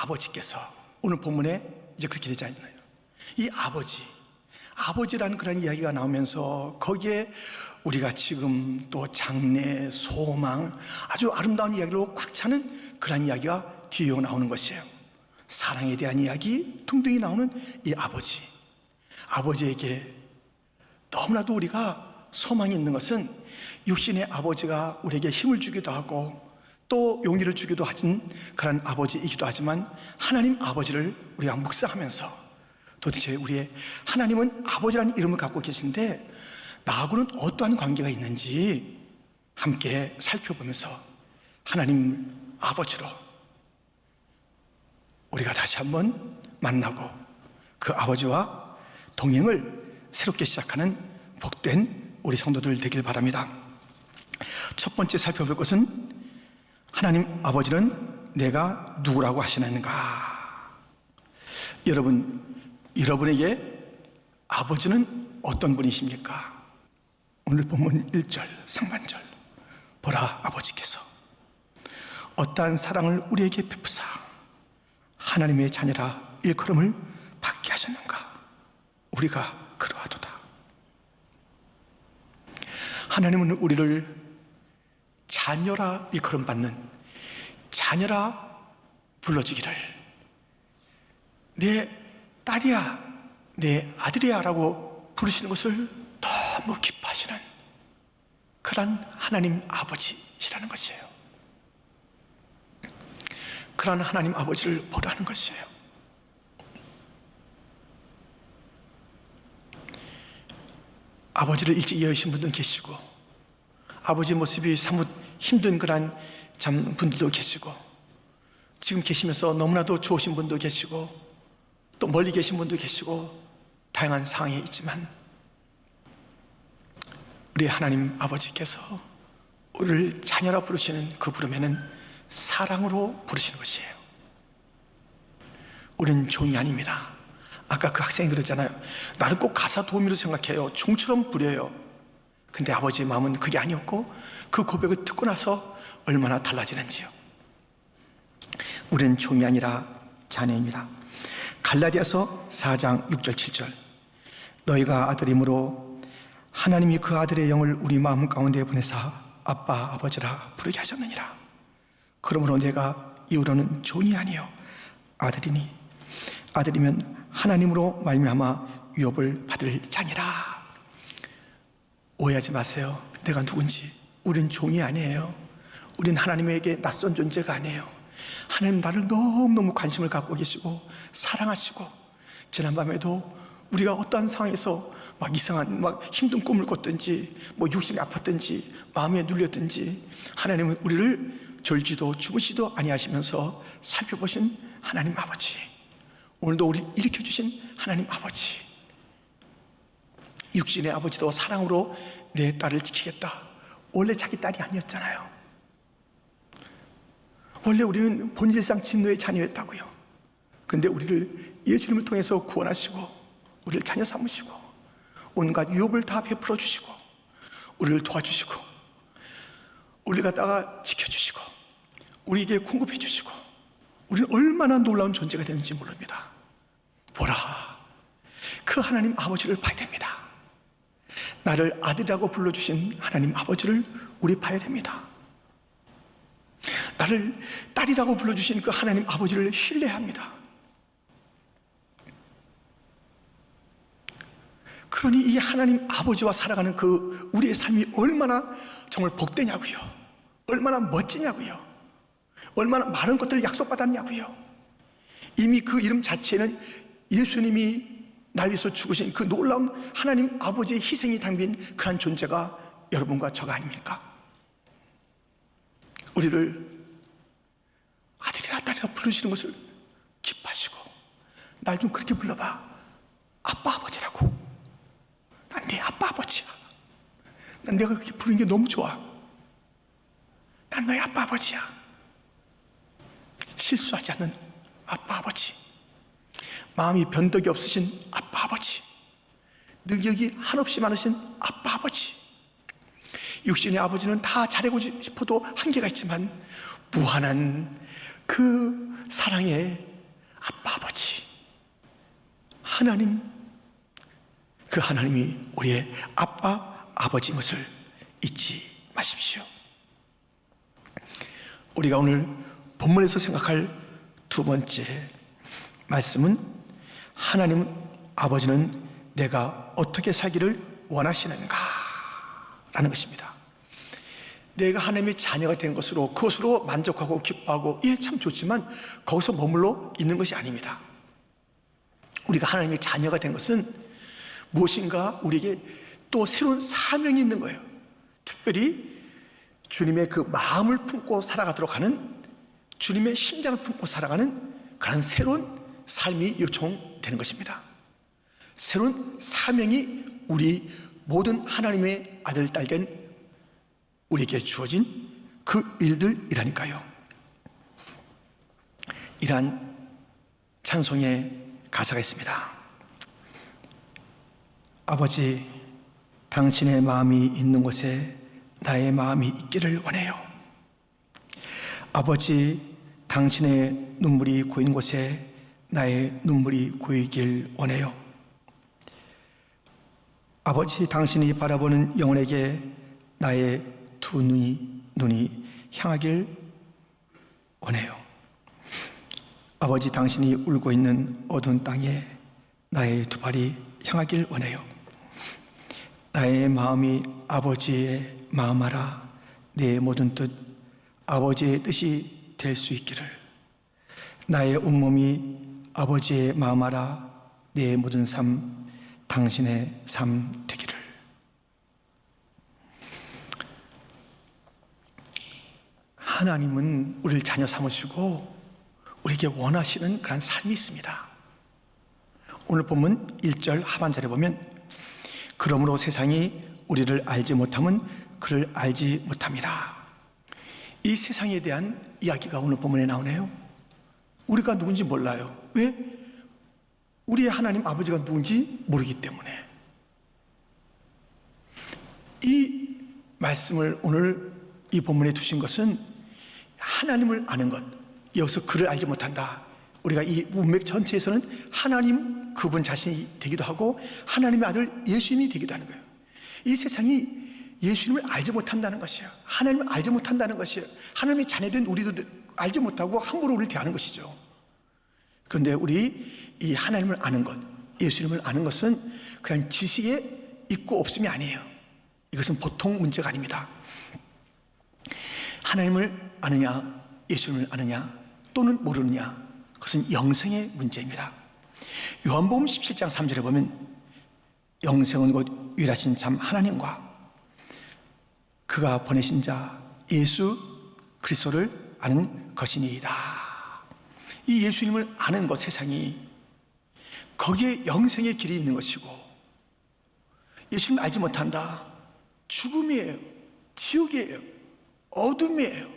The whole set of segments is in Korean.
아버지께서 오늘 본문에 이제 그렇게 되지 않나요? 이 아버지라는 그런 이야기가 나오면서 거기에 우리가 지금 또 장래, 소망, 아주 아름다운 이야기로 꽉 차는 그런 이야기가 뒤에 나오는 것이에요. 사랑에 대한 이야기 둥둥이 나오는 이 아버지에게 너무나도 우리가 소망이 있는 것은 육신의 아버지가 우리에게 힘을 주기도 하고 또 용기를 주기도 하신 그런 아버지이기도 하지만 하나님 아버지를 우리가 묵상하면서 도대체 우리의 하나님은 아버지라는 이름을 갖고 계신데 나하고는 어떠한 관계가 있는지 함께 살펴보면서 하나님 아버지로 우리가 다시 한번 만나고 그 아버지와 동행을 새롭게 시작하는 복된 우리 성도들 되길 바랍니다. 첫 번째 살펴볼 것은 하나님 아버지는 내가 누구라고 하시는가? 여러분에게 아버지는 어떤 분이십니까? 오늘 본문 1절 상반절 보라 아버지께서 어떠한 사랑을 우리에게 베푸사 하나님의 자녀라 일컬음을 받게 하셨는가? 우리가 그러하도다. 하나님은 우리를 자녀라 일컬음 받는 자녀라 불러주기를 내 딸이야 내 아들이야 라고 부르시는 것을 너무 기뻐하시는 그런 하나님 아버지시라는 것이에요. 그런 하나님 아버지를 보라는 것이에요. 아버지를 일찍 여의신 분도 계시고 아버지 모습이 사뭇 힘든 그런 분들도 계시고 지금 계시면서 너무나도 좋으신 분도 계시고 또 멀리 계신 분도 계시고 다양한 상황에 있지만 우리 하나님 아버지께서 우리를 자녀라 부르시는 그 부름에는 사랑으로 부르시는 것이에요. 우리는 종이 아닙니다. 아까 그 학생이 그러잖아요. 나를 꼭 가사 도우미로 생각해요. 종처럼 부려요. 근데 아버지의 마음은 그게 아니었고 그 고백을 듣고 나서 얼마나 달라지는지요. 우리는 종이 아니라 자녀입니다. 갈라디아서 4장 6절 7절 너희가 아들이므로 하나님이 그 아들의 영을 우리 마음 가운데 보내사 아빠 아버지라 부르게 하셨느니라. 그러므로 내가 이후로는 종이 아니요 아들이니 아들이면 하나님으로 말미암아 유업을 받을 자니라. 오해하지 마세요. 내가 누군지. 우린 종이 아니에요. 우린 하나님에게 낯선 존재가 아니에요. 하나님 나를 너무너무 관심을 갖고 계시고 사랑하시고 지난밤에도 우리가 어떠한 상황에서 이상한 힘든 꿈을 꿨든지 육신이 아팠든지 마음에 눌렸든지 하나님은 우리를 졸지도 주무시도 아니하시면서 살펴보신 하나님 아버지, 오늘도 우리 일으켜주신 하나님 아버지, 육신의 아버지도 사랑으로 내 딸을 지키겠다. 원래 자기 딸이 아니었잖아요. 원래 우리는 본질상 진노의 자녀였다고요. 그런데 우리를 예수님을 통해서 구원하시고 우리를 자녀 삼으시고 온갖 유업을 다 베풀어 주시고 우리를 도와주시고 우리를 갖다가 지켜주시고 우리에게 공급해 주시고 우리는 얼마나 놀라운 존재가 되는지 모릅니다. 보라, 그 하나님 아버지를 봐야 됩니다. 나를 아들이라고 불러주신 하나님 아버지를 우리 봐야 됩니다. 나를 딸이라고 불러주신 그 하나님 아버지를 신뢰합니다. 그러니 이 하나님 아버지와 살아가는 그 우리의 삶이 얼마나 정말 복되냐고요. 얼마나 멋지냐고요. 얼마나 많은 것들을 약속받았냐고요. 이미 그 이름 자체는 예수님이 날 위해서 죽으신 그 놀라운 하나님 아버지의 희생이 담긴 그런 존재가 여러분과 저가 아닙니까? 우리를 아들이나 딸이라 부르시는 것을 기뻐하시고 날 좀 그렇게 불러봐. 아빠 아버지라고. 난 네 아빠 아버지야. 난 내가 그렇게 부르는 게 너무 좋아. 난 너의 아빠 아버지야. 실수하지 않는 아빠 아버지, 마음이 변덕이 없으신 아빠 아버지, 능력이 한없이 많으신 아빠 아버지. 육신의 아버지는 다 잘하고 싶어도 한계가 있지만 무한한 그 사랑의 아빠, 아버지, 하나님, 그 하나님이 우리의 아빠, 아버지인 것을 잊지 마십시오. 우리가 오늘 본문에서 생각할 두 번째 말씀은 하나님 아버지는 내가 어떻게 살기를 원하시는가 라는 것입니다. 내가 하나님의 자녀가 된 것으로 그것으로 만족하고 기뻐하고 참 좋지만 거기서 머물러 있는 것이 아닙니다. 우리가 하나님의 자녀가 된 것은 무엇인가 우리에게 또 새로운 사명이 있는 거예요. 특별히 주님의 그 마음을 품고 살아가도록 하는, 주님의 심장을 품고 살아가는 그런 새로운 삶이 요청되는 것입니다. 새로운 사명이 우리 모든 하나님의 아들, 딸된 우리에게 주어진 그 일들이라니까요. 이러한 찬송의 가사가 있습니다. 아버지, 당신의 마음이 있는 곳에 나의 마음이 있기를 원해요. 아버지, 당신의 눈물이 고인 곳에 나의 눈물이 고이길 원해요. 아버지, 당신이 바라보는 영혼에게 나의 두 눈이 향하길 원해요. 아버지, 당신이 울고 있는 어두운 땅에 나의 두 발이 향하길 원해요. 나의 마음이 아버지의 마음하라. 내 모든 뜻 아버지의 뜻이 될 수 있기를. 나의 온몸이 아버지의 마음하라. 내 모든 삶 당신의 삶 되기를. 하나님은 우리를 자녀 삼으시고 우리에게 원하시는 그런 삶이 있습니다. 오늘 본문 1절 하반절에 보면 그러므로 세상이 우리를 알지 못함은 그를 알지 못함이라. 이 세상에 대한 이야기가 오늘 본문에 나오네요. 우리가 누군지 몰라요. 왜? 우리의 하나님 아버지가 누군지 모르기 때문에. 이 말씀을 오늘 이 본문에 두신 것은 하나님을 아는 것, 여기서 그를 알지 못한다. 우리가 이 문맥 전체에서는 하나님 그분 자신이 되기도 하고 하나님의 아들 예수님이 되기도 하는 거예요. 이 세상이 예수님을 알지 못한다는 것이에요. 하나님을 알지 못한다는 것이에요. 하나님의 자녀된 우리도 알지 못하고 함부로 우리를 대하는 것이죠. 그런데 우리 이 하나님을 아는 것, 예수님을 아는 것은 그냥 지식에 있고 없음이 아니에요. 이것은 보통 문제가 아닙니다. 하나님을 아느냐, 예수님을 아느냐, 또는 모르느냐, 그것은 영생의 문제입니다. 요한복음 17장 3절에 보면 영생은 곧 유일하신 참 하나님과 그가 보내신 자 예수 그리스도를 아는 것이니이다. 이 예수님을 아는 것, 세상이 거기에 영생의 길이 있는 것이고, 예수님을 알지 못한다, 죽음이에요, 지옥이에요, 어둠이에요.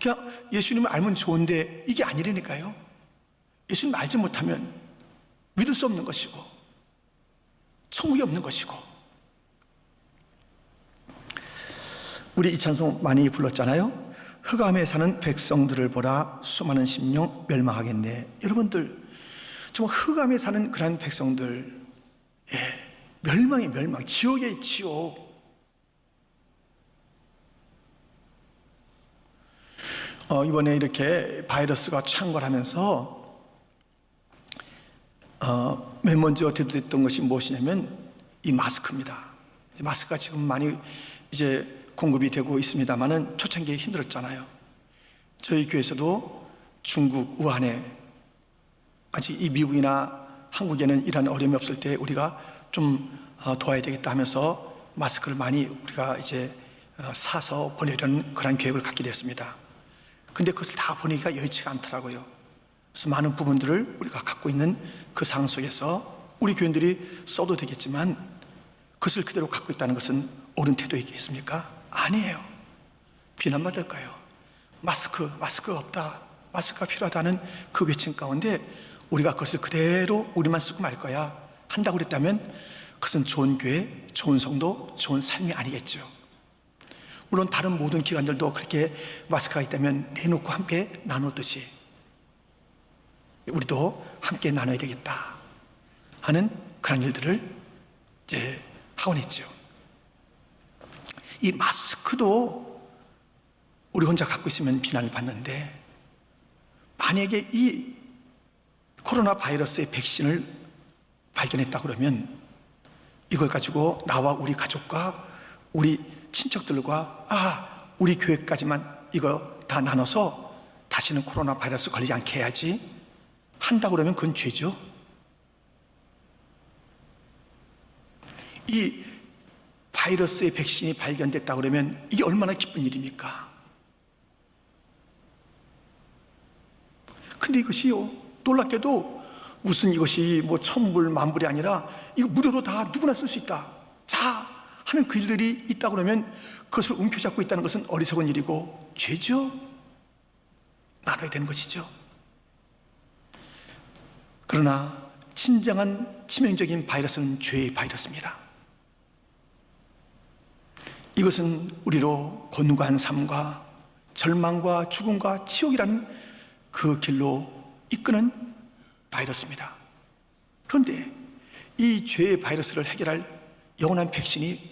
그냥 예수님을 알면 좋은데 이게 아니라니까요. 예수님을 알지 못하면 믿을 수 없는 것이고 천국이 없는 것이고. 우리 이 찬송 많이 불렀잖아요. 흑암에 사는 백성들을 보라, 수많은 심령 멸망하겠네. 여러분들 정말 흑암에 사는 그런 백성들, 멸망이 멸망, 지옥의 지옥. 이번에 이렇게 바이러스가 창궐하면서 맨 먼저 대두됐던 것이 무엇이냐면 이 마스크입니다. 이 마스크가 지금 많이 이제 공급이 되고 있습니다만은 초창기에 힘들었잖아요. 저희 교회에서도 중국 우한에, 아직 이 미국이나 한국에는 이런 어려움이 없을 때 우리가 좀 도와야 되겠다 하면서 마스크를 많이 우리가 이제 사서 보내려는 그런 계획을 갖게 됐습니다. 근데 그것을 다 보내기가 여의치가 않더라고요. 그래서 많은 부분들을 우리가 갖고 있는 그 상황 속에서 우리 교인들이 써도 되겠지만 그것을 그대로 갖고 있다는 것은 옳은 태도이겠습니까? 아니에요. 비난받을까요? 마스크가 없다, 마스크가 필요하다는 그 외침 가운데 우리가 그것을 그대로 우리만 쓰고 말 거야 한다고 그랬다면 그것은 좋은 교회, 좋은 성도, 좋은 삶이 아니겠죠. 물론 다른 모든 기관들도 그렇게 마스크가 있다면 내놓고 함께 나누듯이 우리도 함께 나눠야 되겠다 하는 그런 일들을 이제 하곤 했죠. 이 마스크도 우리 혼자 갖고 있으면 비난을 받는데, 만약에 이 코로나 바이러스의 백신을 발견했다 그러면 이걸 가지고 나와 우리 가족과 우리 친척들과 우리 교회까지만 이거 다 나눠서 다시는 코로나 바이러스 걸리지 않게 해야지 한다 그러면 그건 죄죠. 이 바이러스의 백신이 발견됐다 그러면 이게 얼마나 기쁜 일입니까? 근데 이것이요, 놀랍게도 무슨 이것이 뭐 천불 만불이 아니라 이거 무료로 다 누구나 쓸 수 있다 자 하는 그 일들이 있다 그러면 그것을 움켜잡고 있다는 것은 어리석은 일이고 죄죠. 나눠야 되는 것이죠. 그러나 진정한 치명적인 바이러스는 죄의 바이러스입니다. 이것은 우리로 곤고한 삶과 절망과 죽음과 지옥이라는 그 길로 이끄는 바이러스입니다. 그런데 이 죄의 바이러스를 해결할 영원한 백신이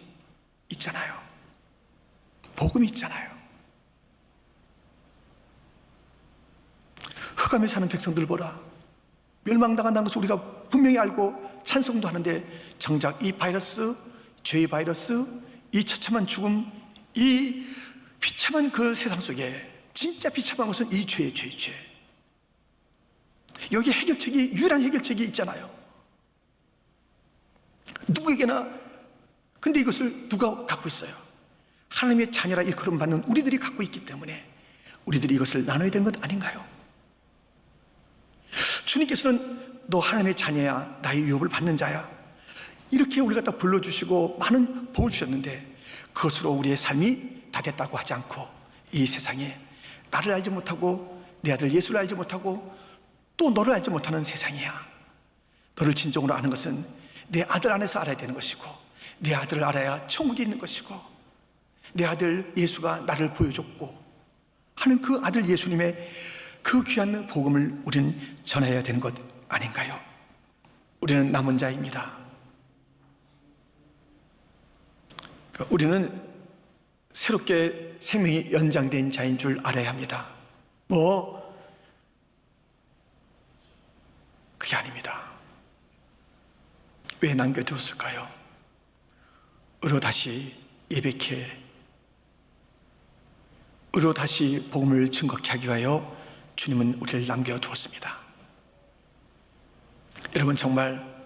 있잖아요. 복음이 있잖아요. 흑암에 사는 백성들 보라, 멸망당한다는 것을 우리가 분명히 알고 찬송도 하는데 정작 이 바이러스, 죄의 바이러스, 이 처참한 죽음, 이 비참한 그 세상 속에 진짜 비참한 것은 이 죄의 죄. 여기 해결책이, 유일한 해결책이 있잖아요. 누구에게나. 근데 이것을 누가 갖고 있어요? 하나님의 자녀라 일컬음 받는 우리들이 갖고 있기 때문에 우리들이 이것을 나눠야 되는 것 아닌가요? 주님께서는 너 하나님의 자녀야, 나의 유업을 받는 자야, 이렇게 우리 갖다 불러주시고 많은 복을 주셨는데 그것으로 우리의 삶이 다 됐다고 하지 않고 이 세상에 나를 알지 못하고 내 아들 예수를 알지 못하고 또 너를 알지 못하는 세상이야. 너를 진정으로 아는 것은 내 아들 안에서 알아야 되는 것이고, 내 아들을 알아야 천국이 있는 것이고, 내 아들 예수가 나를 보여줬고 하는 그 아들 예수님의 그 귀한 복음을 우리는 전해야 되는 것 아닌가요? 우리는 남은 자입니다. 우리는 새롭게 생명이 연장된 자인 줄 알아야 합니다. 그게 아닙니다. 왜 남겨두었을까요? 의로 다시 예배케, 의로 다시 복음을 증거케 하기 위하여 주님은 우리를 남겨두었습니다. 여러분, 정말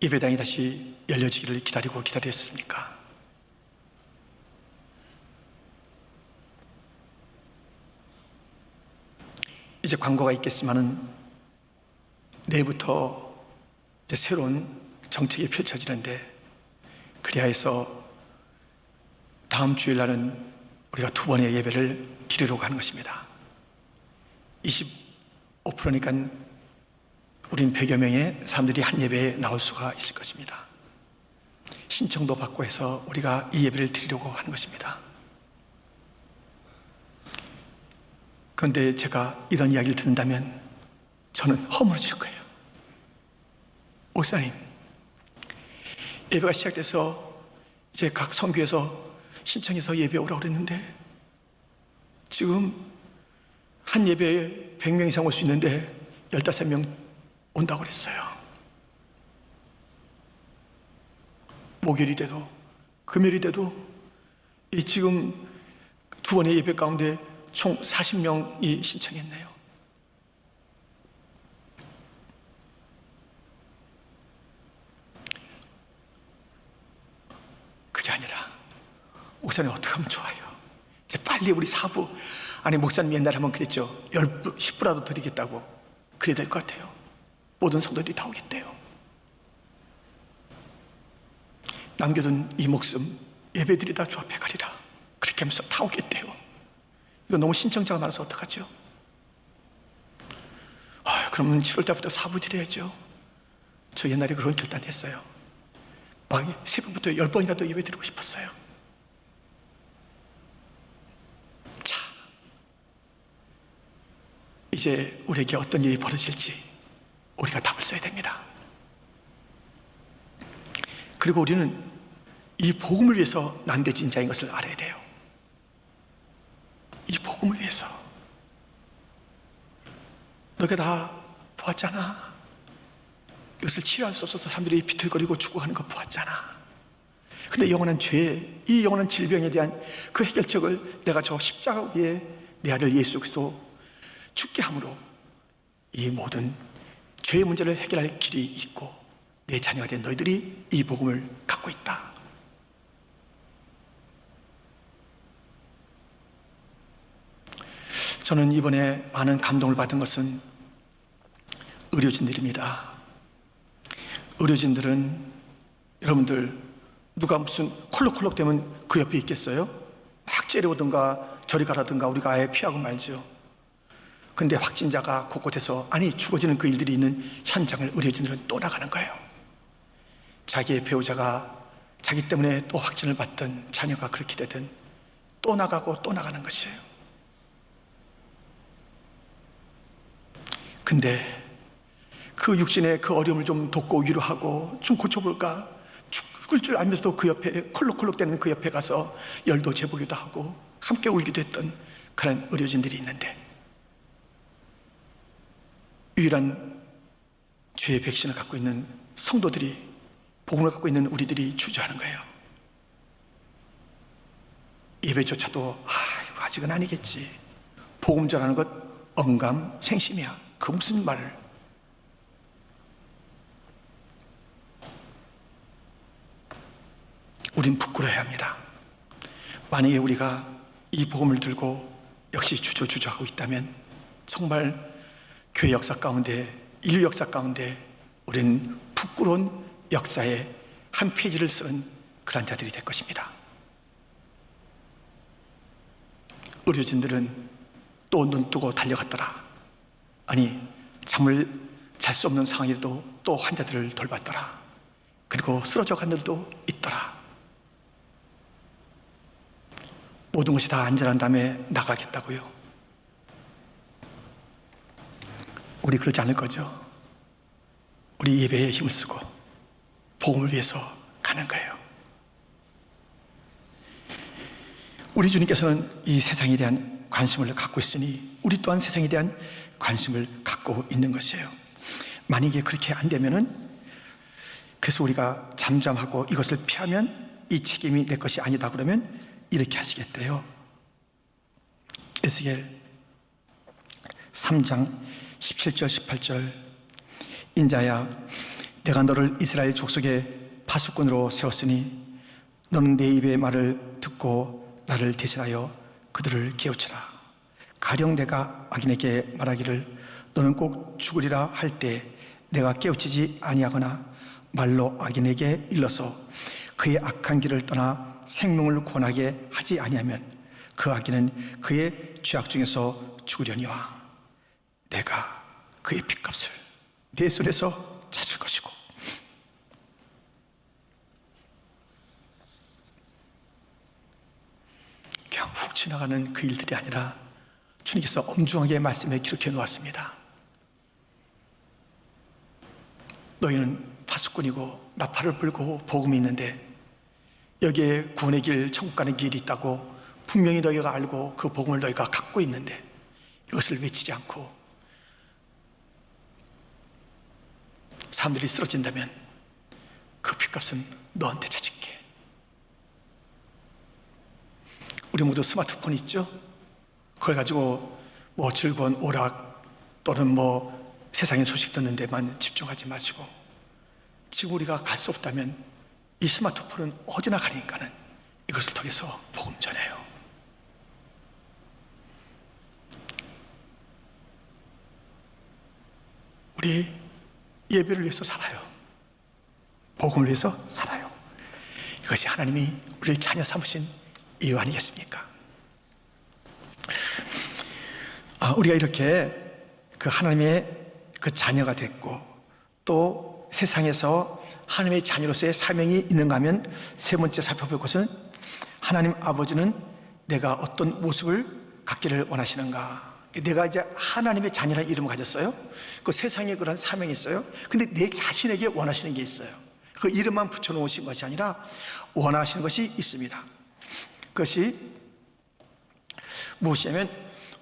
예배당이 다시 열려지기를 기다리고 기다렸습니까? 이제 광고가 있겠지만은 내일부터 이제 새로운 정책이 펼쳐지는데, 그리하여서 다음 주일날은 우리가 두 번의 예배를 드리려고 하는 것입니다. 25%니까 우린 100여 명의 사람들이 한 예배에 나올 수가 있을 것입니다. 신청도 받고 해서 우리가 이 예배를 드리려고 하는 것입니다. 그런데 제가 이런 이야기를 듣는다면 저는 허물어질 거예요. 목사님, 예배가 시작돼서 이제 각 선교에서 신청해서 예배 오라고 그랬는데 지금 한 예배에 100명 이상 올 수 있는데 15명 온다고 그랬어요. 목요일이 돼도 금요일이 돼도 이 지금 두 번의 예배 가운데 총 40명이 신청했네요. 그게 아니라 목사님 어떻게 하면 좋아요? 이제 빨리 우리 사부, 아니 목사님 옛날에 한번 그랬죠. 10부라도 드리겠다고. 그래야 될 것 같아요. 모든 성도들이 다 오겠대요. 남겨둔 이 목숨 예배드리다 주 앞에 가리라. 그렇게 하면서 다 오겠대요. 이거 너무 신청자가 많아서 어떡하죠? 그러면 7월달부터 사부 드려야죠. 저 옛날에 그런 결단했어요. 막 새벽부터 10번이라도 예배 드리고 싶었어요. 자, 이제 우리에게 어떤 일이 벌어질지 우리가 답을 써야 됩니다. 그리고 우리는 이 복음을 위해서 난대진 자인 것을 알아야 돼요. 이 복음을 위해서. 너가 다 보았잖아. 이것을 치료할 수 없어서 사람들이 비틀거리고 죽어가는 거 보았잖아. 근데 영원한 죄, 이 영원한 질병에 대한 그 해결책을 내가 저 십자가 위에 내 아들 예수 그리스도 죽게 함으로 이 모든 죄의 문제를 해결할 길이 있고 내 자녀가 된 너희들이 이 복음을 갖고 있다. 저는 이번에 많은 감동을 받은 것은 의료진들입니다. 의료진들은 여러분들 누가 무슨 콜록콜록 되면 그 옆에 있겠어요? 막 째려오든가 저리 가라든가 우리가 아예 피하고 말죠. 근데 확진자가 곳곳에서 죽어지는 그 일들이 있는 현장을 의료진들은 또 나가는 거예요. 자기의 배우자가 자기 때문에 또 확진을 받든 자녀가 그렇게 되든 또 나가고 또 나가는 것이에요. 근데 그 육신의 그 어려움을 좀 돕고 위로하고 좀 고쳐볼까, 죽을 줄 알면서도 그 옆에 콜록콜록 되는 그 옆에 가서 열도 재보기도 하고 함께 울기도 했던 그런 의료진들이 있는데, 유일한 죄의 백신을 갖고 있는 성도들이, 복음을 갖고 있는 우리들이 주저하는 거예요. 예배조차도 이거 아직은 아니겠지, 복음 전하는 것 언감생심이야, 그 무슨 말을. 우린 부끄러워야 합니다. 만약에 우리가 이 복음을 들고 역시 주저하고 있다면 정말 교회 역사 가운데, 인류 역사 가운데 우리는 부끄러운 역사의 한 페이지를 쓰는 그런 자들이 될 것입니다. 의료진들은 또 눈 뜨고 달려갔더라. 잠을 잘 수 없는 상황에도 또 환자들을 돌봤더라. 그리고 쓰러져 간 들도 있더라. 모든 것이 다 안전한 다음에 나가겠다고요. 우리 그러지 않을 거죠. 우리 예배에 힘을 쓰고 복음을 위해서 가는 거예요. 우리 주님께서는 이 세상에 대한 관심을 갖고 있으니 우리 또한 세상에 대한 관심을 갖고 있는 것이에요. 만약에 그렇게 안 되면은, 그래서 우리가 잠잠하고 이것을 피하면 이 책임이 내 것이 아니다 그러면 이렇게 하시겠대요. 에스겔 3장 17절 18절, 인자야, 내가 너를 이스라엘 족속의 파수꾼으로 세웠으니 너는 내 입의 말을 듣고 나를 대신하여 그들을 깨우치라. 가령 내가 악인에게 말하기를 너는 꼭 죽으리라 할 때 내가 깨우치지 아니하거나 말로 악인에게 일러서 그의 악한 길을 떠나 생명을 권하게 하지 아니하면 그 악인은 그의 죄악 중에서 죽으려니와 내가 그의 핏값을 내 손에서 찾을 것이고. 그냥 훅 지나가는 그 일들이 아니라 주님께서 엄중하게 말씀에 기록해 놓았습니다. 너희는 파수꾼이고 나팔을 불고 복음이 있는데 여기에 구원의 길, 천국 가는 길이 있다고 분명히 너희가 알고 그 복음을 너희가 갖고 있는데 이것을 외치지 않고 사람들이 쓰러진다면 그 핏값은 너한테 찾을게. 우리 모두 스마트폰 있죠? 그걸 가지고 즐거운 오락 또는 세상의 소식 듣는 데만 집중하지 마시고, 지금 우리가 갈 수 없다면 이 스마트폰은 어디나 가니까는 이것을 통해서 복음 전해요. 우리 예배를 위해서 살아요. 복음을 위해서 살아요. 이것이 하나님이 우리를 자녀 삼으신 이유 아니겠습니까? 우리가 이렇게 그 하나님의 그 자녀가 됐고 또 세상에서 하나님의 자녀로서의 사명이 있는가 하면 세 번째 살펴볼 것은 하나님 아버지는 내가 어떤 모습을 갖기를 원하시는가. 내가 이제 하나님의 자녀라는 이름을 가졌어요. 그 세상에 그런 사명이 있어요. 근데 내 자신에게 원하시는 게 있어요. 그 이름만 붙여놓으신 것이 아니라 원하시는 것이 있습니다. 그것이 무엇이냐면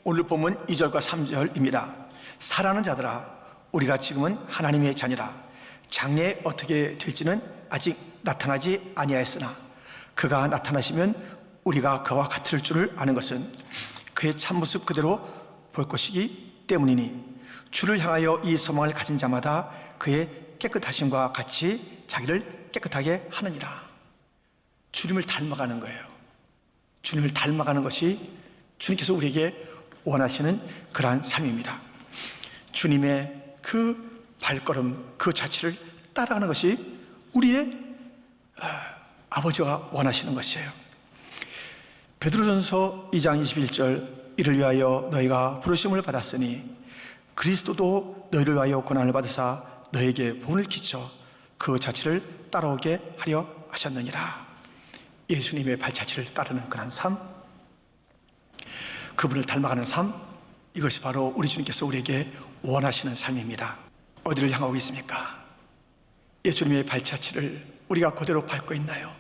오늘 본문 2절과 3절입니다. 사랑하는 자들아, 우리가 지금은 하나님의 자녀라. 장래에 어떻게 될지는 아직 나타나지 아니하였으나 그가 나타나시면 우리가 그와 같을 줄을 아는 것은 그의 참모습 그대로 볼 것이기 때문이니 주를 향하여 이 소망을 가진 자마다 그의 깨끗하심과 같이 자기를 깨끗하게 하느니라. 주님을 닮아가는 거예요. 주님을 닮아가는 것이 주님께서 우리에게 원하시는 그러한 삶입니다. 주님의 그 발걸음 그 자체를 따라가는 것이 우리의 아버지가 원하시는 것이에요. 베드로전서 2장 21절 이를 위하여 너희가 부르심을 받았으니 그리스도도 너희를 위하여 고난을 받으사 너에게 본을 끼쳐 그 자체를 따라오게 하려 하셨느니라. 예수님의 발자취를 따르는 그런 삶, 그분을 닮아가는 삶, 이것이 바로 우리 주님께서 우리에게 원하시는 삶입니다. 어디를 향하고 있습니까? 예수님의 발자취를 우리가 그대로 밟고 있나요?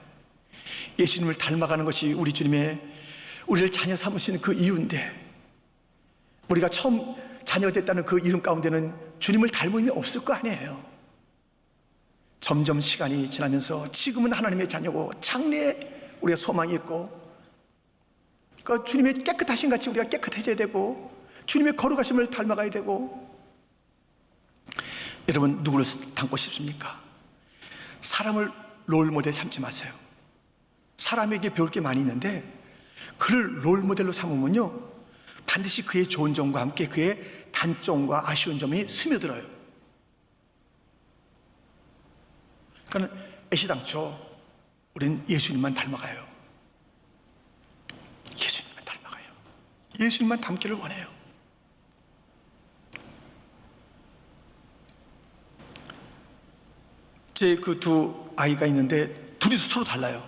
예수님을 닮아가는 것이 우리 주님의 우리를 자녀 삼으시는 그 이유인데, 우리가 처음 자녀가 됐다는 그 이름 가운데는 주님을 닮음이 없을 거 아니에요. 점점 시간이 지나면서 지금은 하나님의 자녀고 장래에 우리가 소망이 있고, 그 주님의 깨끗하신 같이 우리가 깨끗해져야 되고, 주님의 거룩하심을 닮아가야 되고. 여러분, 누구를 닮고 싶습니까? 사람을 롤모델 삼지 마세요. 사람에게 배울 게 많이 있는데 그를 롤모델로 삼으면요, 반드시 그의 좋은 점과 함께 그의 단점과 아쉬운 점이 스며들어요. 그러니까 애시당초 우리는 예수님만 닮아가요. 예수님만 닮아가요. 예수님만 닮기를 원해요. 제 그 두 아이가 있는데 둘이서 서로 달라요.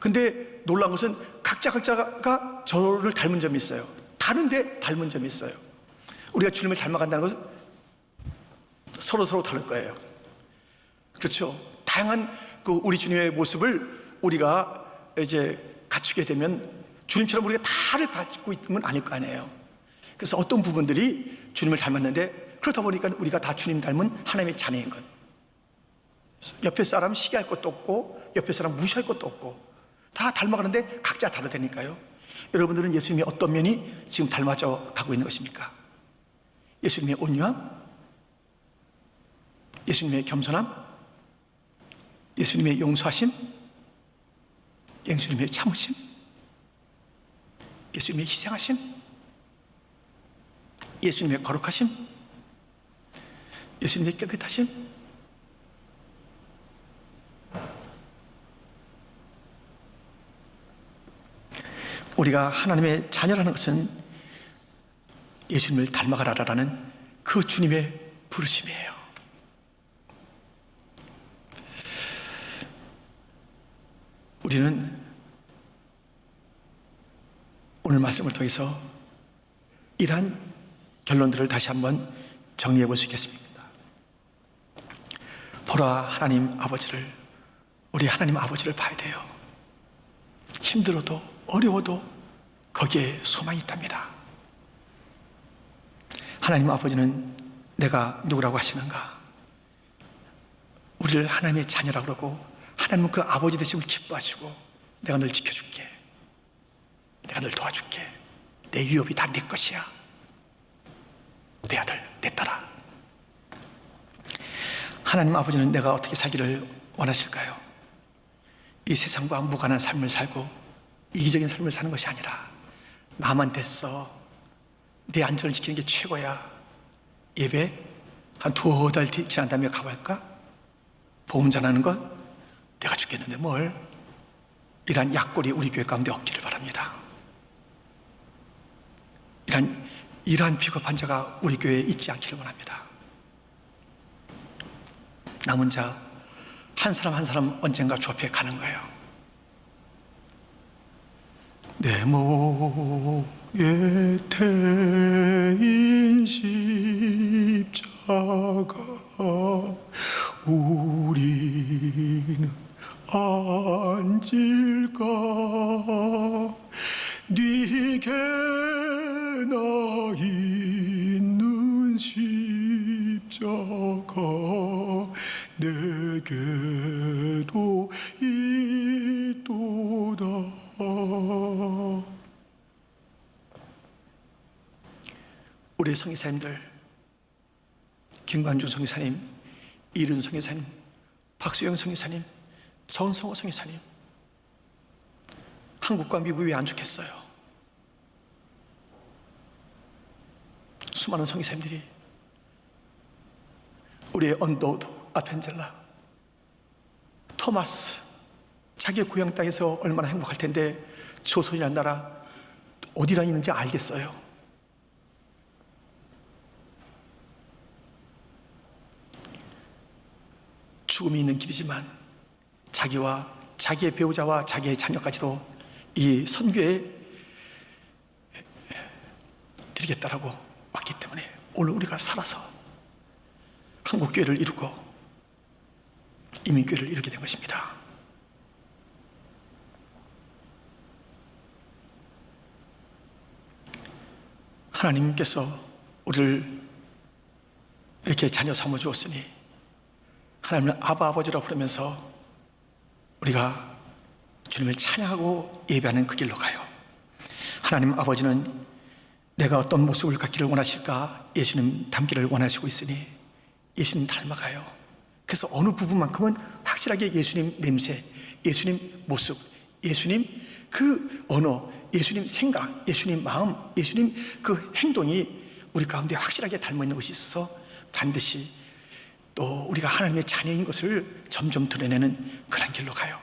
근데 놀라운 것은 각자가 저를 닮은 점이 있어요. 다른데 닮은 점이 있어요. 우리가 주님을 닮아간다는 것은 서로 다를 거예요. 그렇죠? 다양한 그 우리 주님의 모습을 우리가 이제 갖추게 되면 주님처럼 우리가 다를 가지고 있는 건 아닐 거 아니에요. 그래서 어떤 부분들이 주님을 닮았는데, 그러다 보니까 우리가 다 주님 닮은 하나님의 자녀인 것. 옆에 사람 시기할 것도 없고 옆에 사람 무시할 것도 없고 다 닮아가는데 각자 다르다니까요. 여러분들은 예수님의 어떤 면이 지금 닮아져 가고 있는 것입니까? 예수님의 온유함? 예수님의 겸손함? 예수님의 용서하심? 예수님의 참으심? 예수님의 희생하심? 예수님의 거룩하심? 예수님의 깨끗하심? 우리가 하나님의 자녀라는 것은 예수님을 닮아가라라는 그 주님의 부르심이에요. 우리는 오늘 말씀을 통해서 이러한 결론들을 다시 한번 정리해 볼 수 있겠습니다. 보라, 하나님 아버지를, 우리 하나님 아버지를 봐야 돼요. 힘들어도 어려워도 거기에 소망이 있답니다. 하나님 아버지는 내가 누구라고 하시는가? 우리를 하나님의 자녀라고 그러고, 하나님은 그 아버지 되심을 기뻐하시고, 내가 널 지켜줄게, 내가 널 도와줄게, 내 유업이 다 내 것이야, 내 아들, 내 딸아. 하나님 아버지는 내가 어떻게 살기를 원하실까요? 이 세상과 무관한 삶을 살고 이기적인 삶을 사는 것이 아니라, 나만 됐어, 내 안전을 지키는 게 최고야, 예배 한 2달 지난 다음에 가볼까? 보험 전하는 것 내가 죽겠는데 뭘, 이러한 약골이 우리 교회 가운데 없기를 바랍니다. 이러한 비겁한 자가 우리 교회에 있지 않기를 원합니다. 남은 자 한 사람 한 사람 언젠가 주 앞에 가는 거예요. 내 몸 예태인 십자가 우리는 앉을까 네게 나 있는 십자가 내게도 있도다. 우리 성의사님들, 김관준 성의사님, 이륜 성의사님, 박수영 성의사님, 전성호 성의사님, 한국과 미국이 왜 안 좋겠어요? 수많은 성의사님들이 우리의 언더우드, 아펜젤라, 토마스, 자기의 고향 땅에서 얼마나 행복할 텐데 조선이라는 나라 어디라 있는지 알겠어요? 죽음이 있는 길이지만 자기와 자기의 배우자와 자기의 자녀까지도 이 선교에 드리겠다라고 왔기 때문에 오늘 우리가 살아서 한국교회를 이루고 이민교회를 이루게 된 것입니다. 하나님께서 우리를 이렇게 자녀 삼아 주었으니 하나님을 아바 아버지라고 부르면서 우리가 주님을 찬양하고 예배하는 그 길로 가요. 하나님 아버지는 내가 어떤 모습을 갖기를 원하실까? 예수님 닮기를 원하시고 있으니 예수님 닮아가요. 그래서 어느 부분만큼은 확실하게 예수님 냄새, 예수님 모습, 예수님 그 언어, 예수님 생각, 예수님 마음, 예수님 그 행동이 우리 가운데 확실하게 닮아 있는 것이 있어서 반드시 또 우리가 하나님의 자녀인 것을 점점 드러내는 그런 길로 가요.